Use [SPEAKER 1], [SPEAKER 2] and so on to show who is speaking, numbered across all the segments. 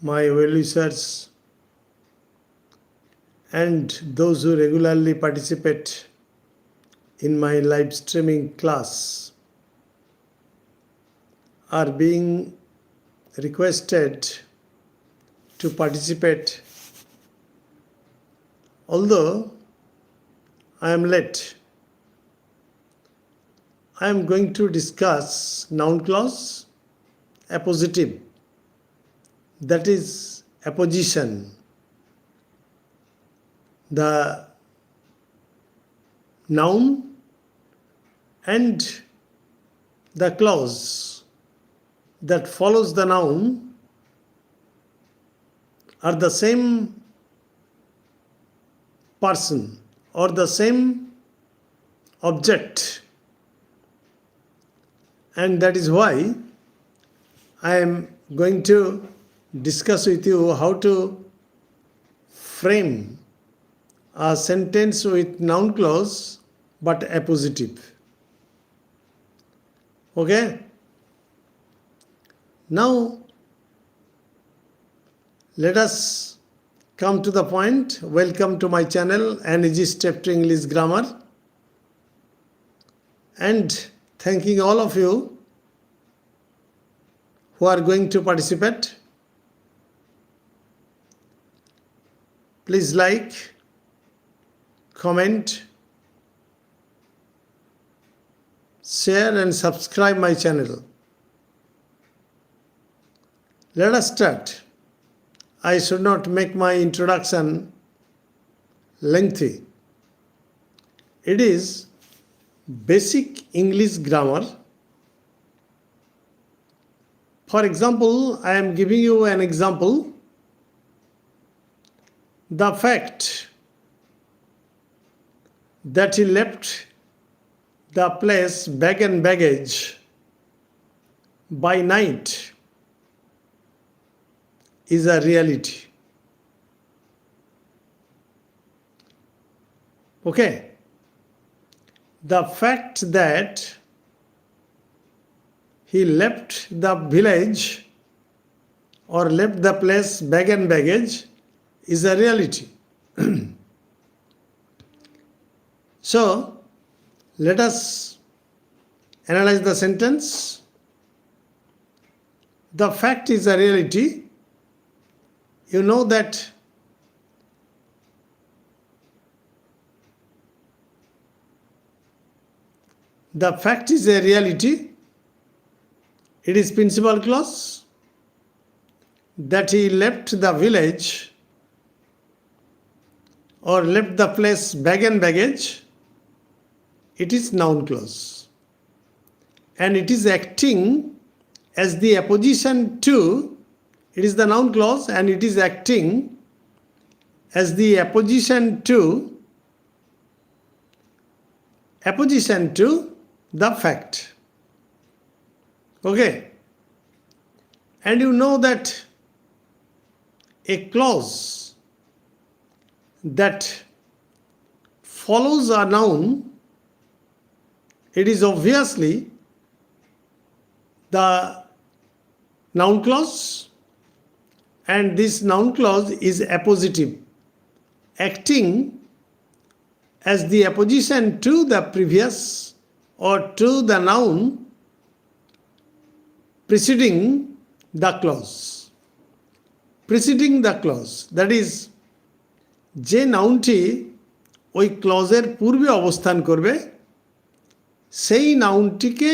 [SPEAKER 1] my well-wishers and those who regularly participate in my live streaming class are being requested to participate. Although I am late, I am going to discuss noun clause, appositive, that is apposition, the noun and the clause that follows the noun are the same person or the same object, and that is why I am going to discuss with you how to frame a sentence with noun clause but appositive. Okay? Now, let us come to the point. Welcome to my channel, An Easy Step to English Grammar. And thanking all of you who are going to participate. Please like, comment, share and subscribe my channel. Let us start. I should not make my introduction lengthy. It is basic English grammar. For example, I am giving you an example. The fact that he left the place bag and baggage by night is a reality. Okay? The fact that he left the village or left the place bag and baggage is a reality. So, let us analyze the sentence. The fact is a reality. You know that the fact is a reality. It is principal clause. That he left the village or left the place bag and baggage, it is noun clause. And it is acting as the apposition to, it is the noun clause and it is acting as the apposition to the fact. Okay? And you know that a clause that follows a noun, it is obviously the noun clause, and this noun clause is appositive, acting as the apposition to the previous or to the noun preceding the clause. Preceding the clause, that is, যে নাউনটি ওই ক্লজের পূর্বে অবস্থান করবে সেই নাউনটিকে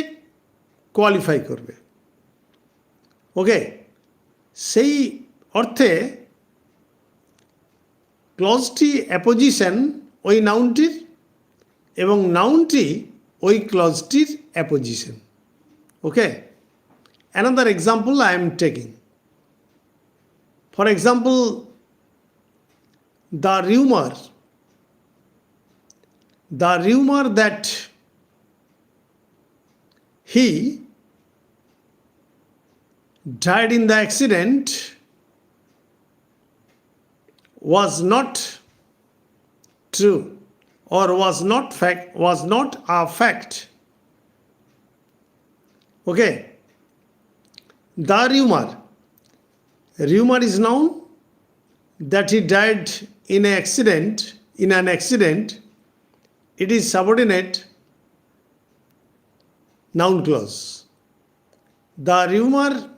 [SPEAKER 1] qualify করবে। ওকে, সেই অর্থে ক্লজটি apposition ওই নাউনটির এবং নাউনটি ওই ক্লজটির apposition. Okay, another example I am taking. For example, the rumor that he died in the accident was not true or was not a fact. Okay, the rumor Rumor is noun. That he died in an accident. It is subordinate noun clause. The rumor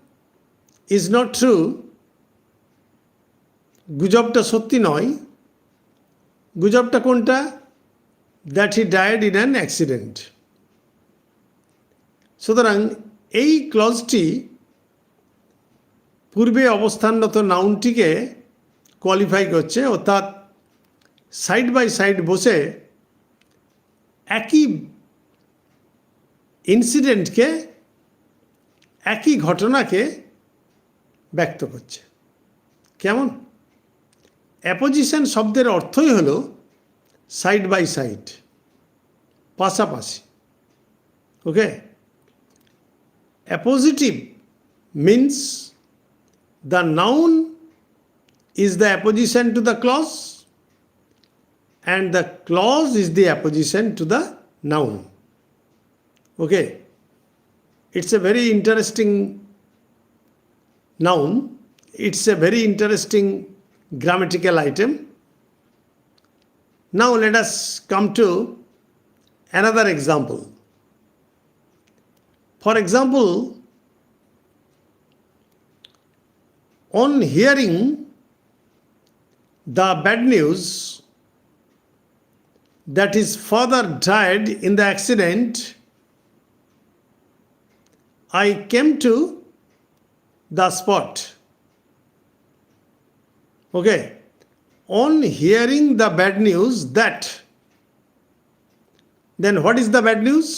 [SPEAKER 1] is not true. গুজবটা সত্যি নয়। গুজবটা কোনটা? That he died in an accident. সুতরাং এই ক্লজটি পূর্বে অবস্থানরত নাউনটিকে qualify করছে, অর্থাৎ side by side বসে একই ইনসিডেন্টকে, একই ঘটনাকে ব্যক্ত করছে। কেমন? অ্যাপোজিশন শব্দের অর্থই হলো সাইড বাই সাইড, পাশাপাশি। Okay, appositive means the noun is the apposition to the clause and the clause is the apposition to the noun. Okay, it's a very interesting noun. It's a very interesting grammatical item. Now let us come to another example. For example, on hearing the bad news that his father died in the accident, I came to the spot. Okay, on hearing the bad news that, then what is the bad news?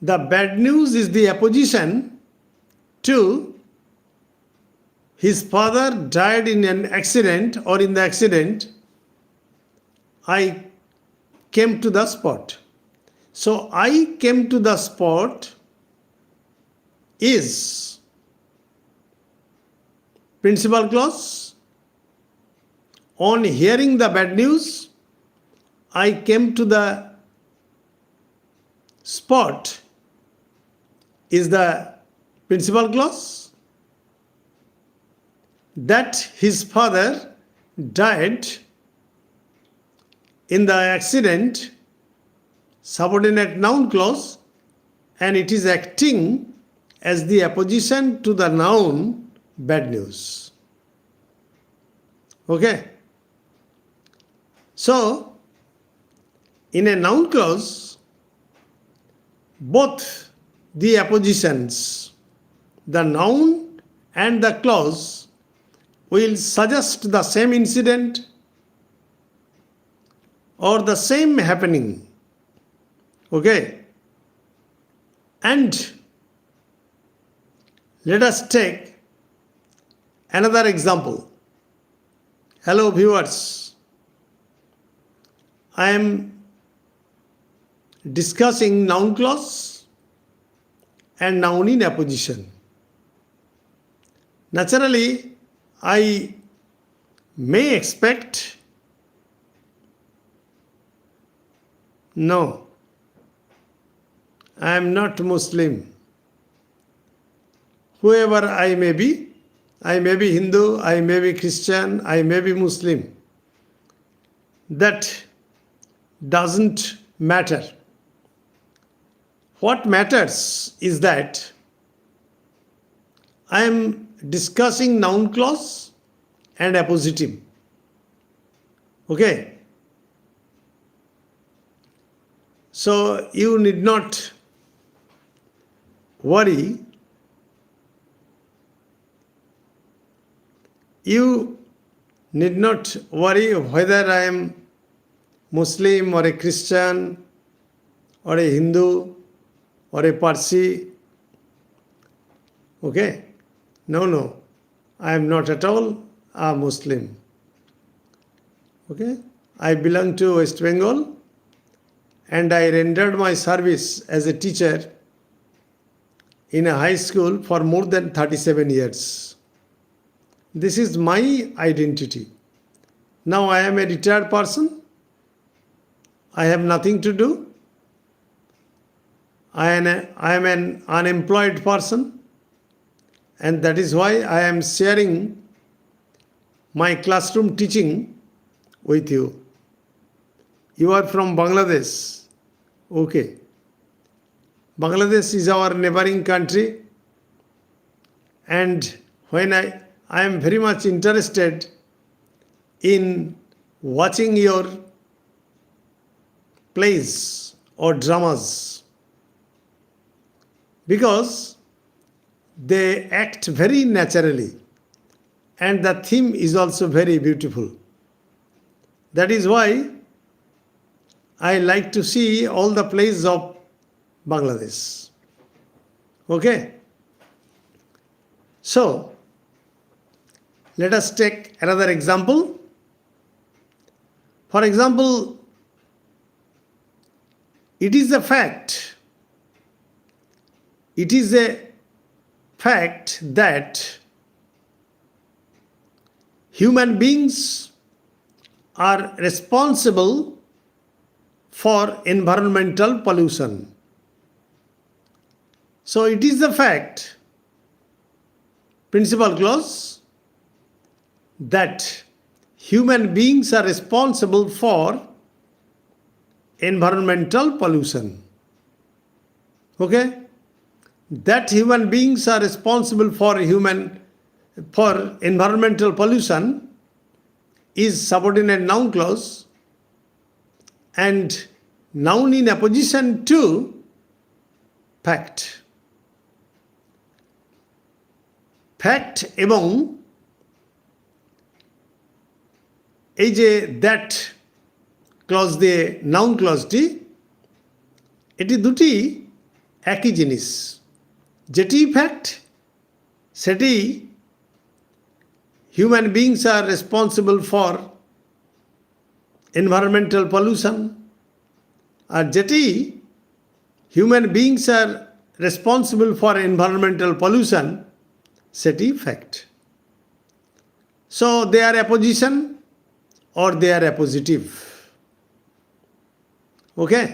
[SPEAKER 1] The bad news is the apposition to his father died in an accident or in the accident, I came to the spot. So I came to the spot is principal clause. On hearing the bad news, I came to the spot is the principal clause. That his father died in the accident, subordinate noun clause, and it is acting as the apposition to the noun bad news. Okay, so in a noun clause, both the appositions, the noun and the clause, will suggest the same incident or the same happening. Okay, and let us take another example. Hello viewers, I am discussing noun clause and noun in apposition. Naturally, I may expect, no, I am not Muslim. Whoever I may be Hindu, I may be Christian, I may be Muslim. That doesn't matter. What matters is that I am discussing noun clause and appositive. Okay, so you need not worry. You need not worry whether I am Muslim or a Christian or a Hindu or a Parsi. Okay, no, I am not at all a Muslim. Okay, I belong to West Bengal and I rendered my service as a teacher in a high school for more than 37 years. This is my identity. Now I am a retired person. I have nothing to do. I am an unemployed person. and that is why I am sharing my classroom teaching with you. You are from Bangladesh. Okay. Bangladesh is our neighboring country, and when I am very much interested in watching your plays or dramas because they act very naturally and the theme is also very beautiful. That is why I like to see all the plays of Bangladesh. Okay? So, let us take another example. For example, it is a fact that human beings are responsible for environmental pollution. So it is a fact, principal clause, that human beings are responsible for environmental pollution. Okay? That human beings are responsible for environmental pollution is subordinate noun clause, and noun in apposition to fact. Fact এবং এই যে that clause দিয়ে noun ক্লজটি, এটি দুটি একই জিনিস। যেটি ফ্যাক্ট সেটি human beings are responsible for environmental pollution, আর যেটি human beings are responsible for environmental pollution সেটি fact. So they are apposition or they are appositive. Okay?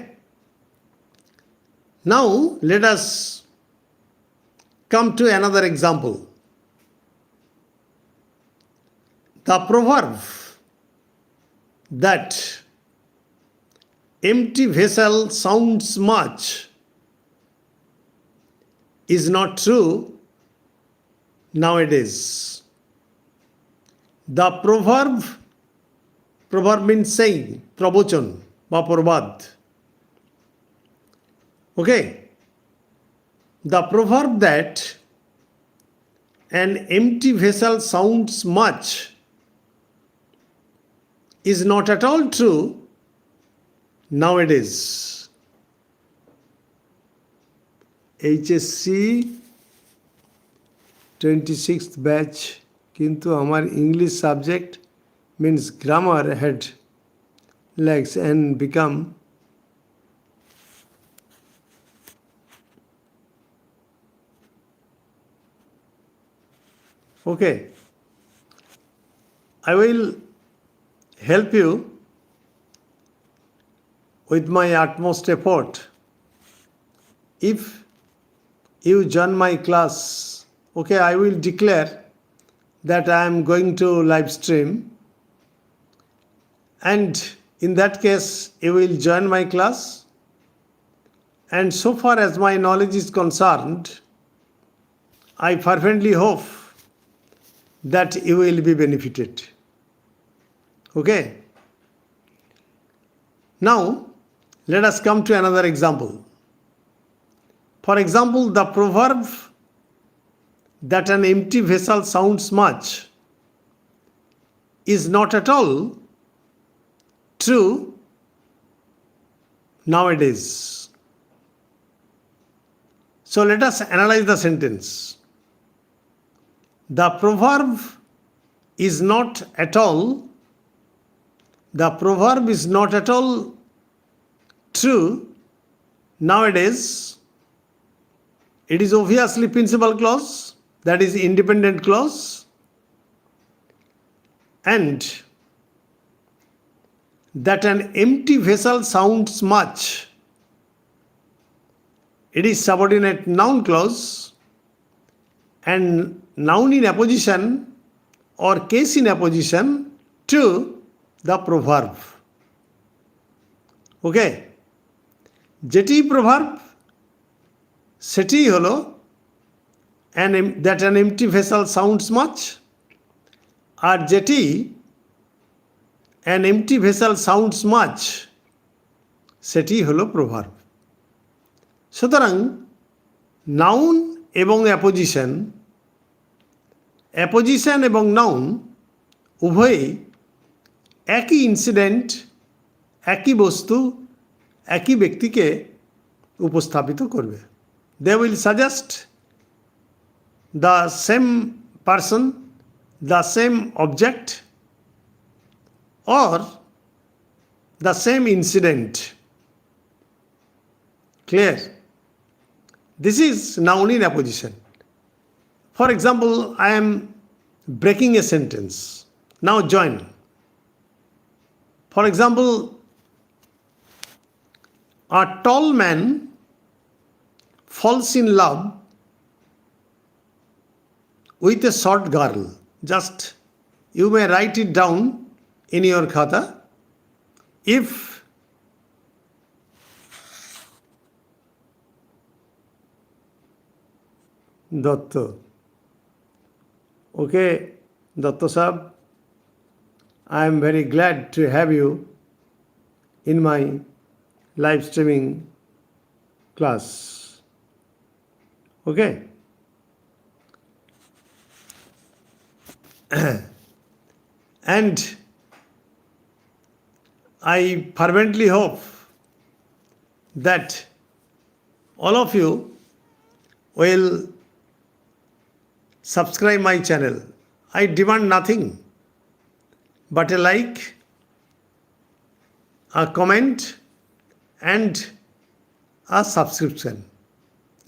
[SPEAKER 1] Now let us come to another example. The proverb that empty vessel sounds much is not true nowadays. The proverb means saying, প্রবচন বা প্রবাদ। Okay? The proverb that an empty vessel sounds much is not at all true nowadays. HSC 26th batch, কিন্তু আমার English subject means grammar had lags and become okay. I will help you with my utmost effort if you join my class. Okay, I will declare that I am going to live stream, and in that case you will join my class, and so far as my knowledge is concerned, I fervently hope that you will be benefited. Okay? Now let us come to another example. For example, the proverb that an empty vessel sounds much is not at all true nowadays. So let us analyze the sentence. The proverb is not at all true nowadays. It is obviously principal clause, that is independent clause, and that an empty vessel sounds much, it is subordinate noun clause, and noun in apposition or case in apposition to the proverb. Okay, যেটি proverb সেটি হলো that an empty vessel sounds much, আর যেটি an empty vessel sounds much সেটি হলো proverb. সুতরাং noun এবং apposition এবং noun উভয়ই একই ইনসিডেন্ট, একই বস্তু, একই ব্যক্তিকে উপস্থাপিত করবে। They will suggest the same person, the same object or the same incident. Clear? This is noun in apposition. For example, I am breaking a sentence. Now join. For example, a tall man falls in love with a short girl. Just you may write it down in your khata. If Datta, okay, Datta Sahab, I am very glad to have you in my live streaming class. Okay. And I fervently hope that all of you will subscribe my channel. I demand nothing but a like, a comment and a subscription.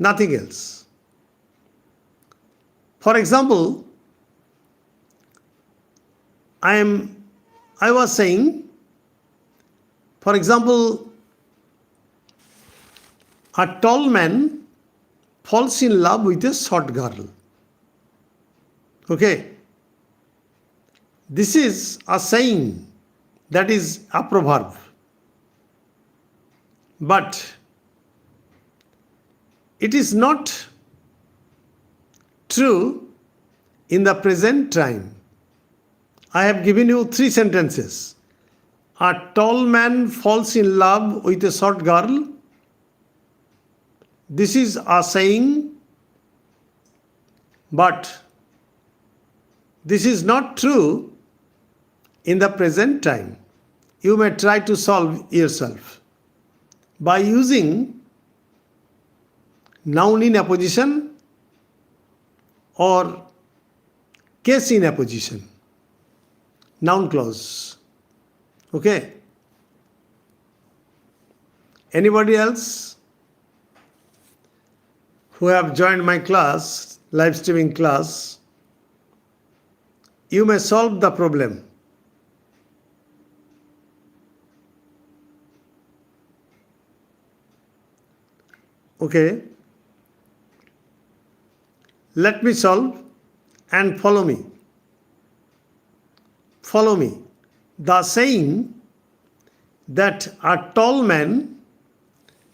[SPEAKER 1] Nothing else. For example, I was saying, for example, a tall man falls in love with a short girl. Okay. This is a saying, that is a proverb. But it is not true in the present time. I have given you 3 sentences. A tall man falls in love with a short girl. This is a saying, but this is not true in the present time. You may try to solve yourself by using noun in apposition or case in apposition, noun clause. Okay. Anybody else who have joined my class, live streaming class, you may solve the problem. Okay. Let me solve and follow me. Follow me. The saying that a tall man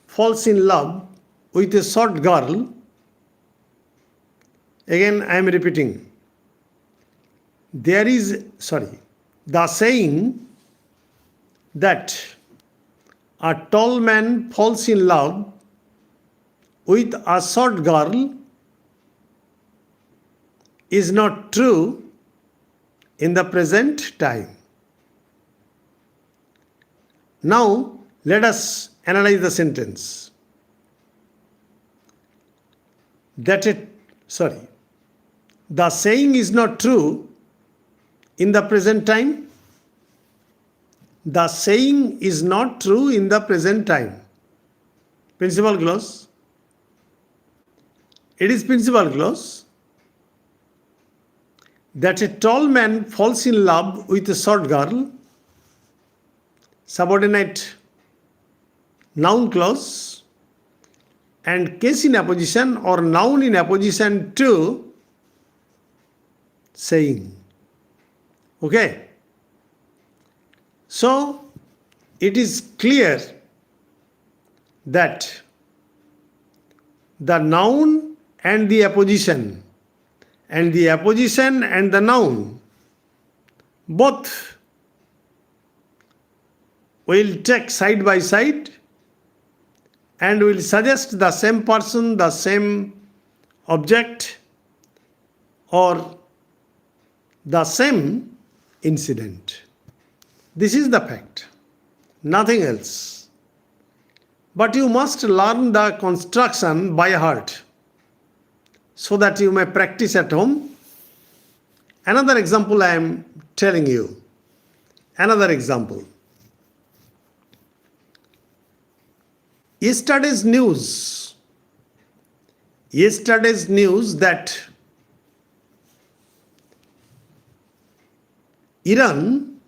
[SPEAKER 1] falls in love with a short girl, again I am repeating. The saying that a tall man falls in love with a short girl is not true in the present time. Now let us analyze the sentence. The saying is not true in the present time. The saying is not true in the present time. Principal clause. It is principal clause that a tall man falls in love with a short girl. Subordinate noun clause and case in apposition or noun in apposition to saying. Okay? So, it is clear that the noun and the apposition and the noun both will take side by side and will suggest the same person, the same object, or the same incident. This is the fact, nothing else. But you must learn the construction by heart so that you may practice at home. Another example I am telling you. Another example. Yesterday's news that Iran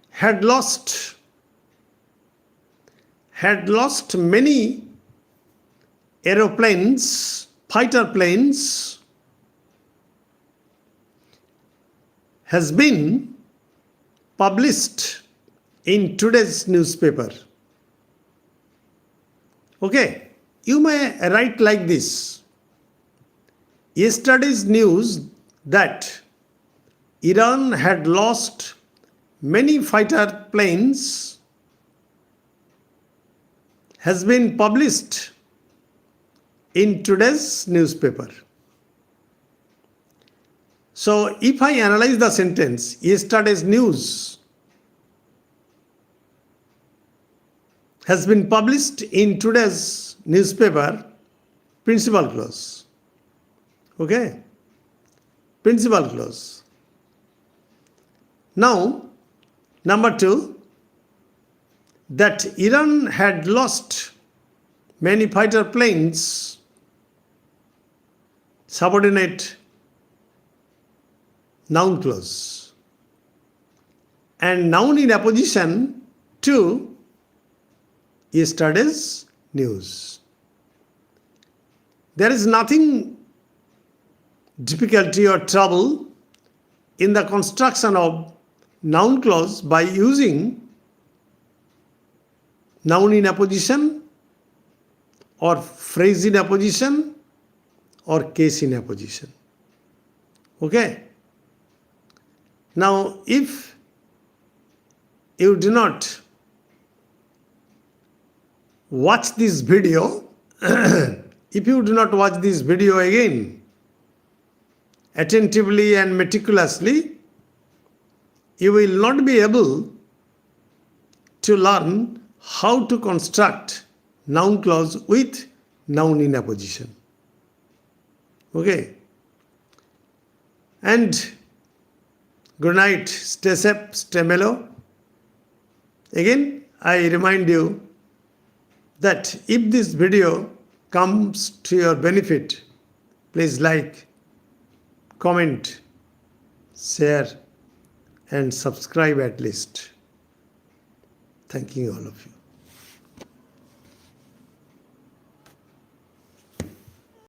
[SPEAKER 1] had lost many aeroplanes, fighter planes, has been published in today's newspaper. Okay, you may write like this. Yesterday's news that Iran had lost many fighter planes has been published in today's newspaper. So, if I analyze the sentence, yesterday's news has been published in today's newspaper, principal clause. Okay? Principal clause. Now, number 2, that Iran had lost many fighter planes, subordinate noun clause, and noun in apposition to yesterday's news. There is nothing difficulty or trouble in the construction of noun clause by using noun in apposition or phrase in apposition or case in apposition. Okay? Now, if you do not watch this video, if you do not watch this video again attentively and meticulously, you will not be able to learn how to construct noun clause with noun in apposition. Okay? And good night, stay safe, stay mellow. Again, I remind you that if this video comes to your benefit, please like, comment, share, and subscribe at least. Thanking all of you.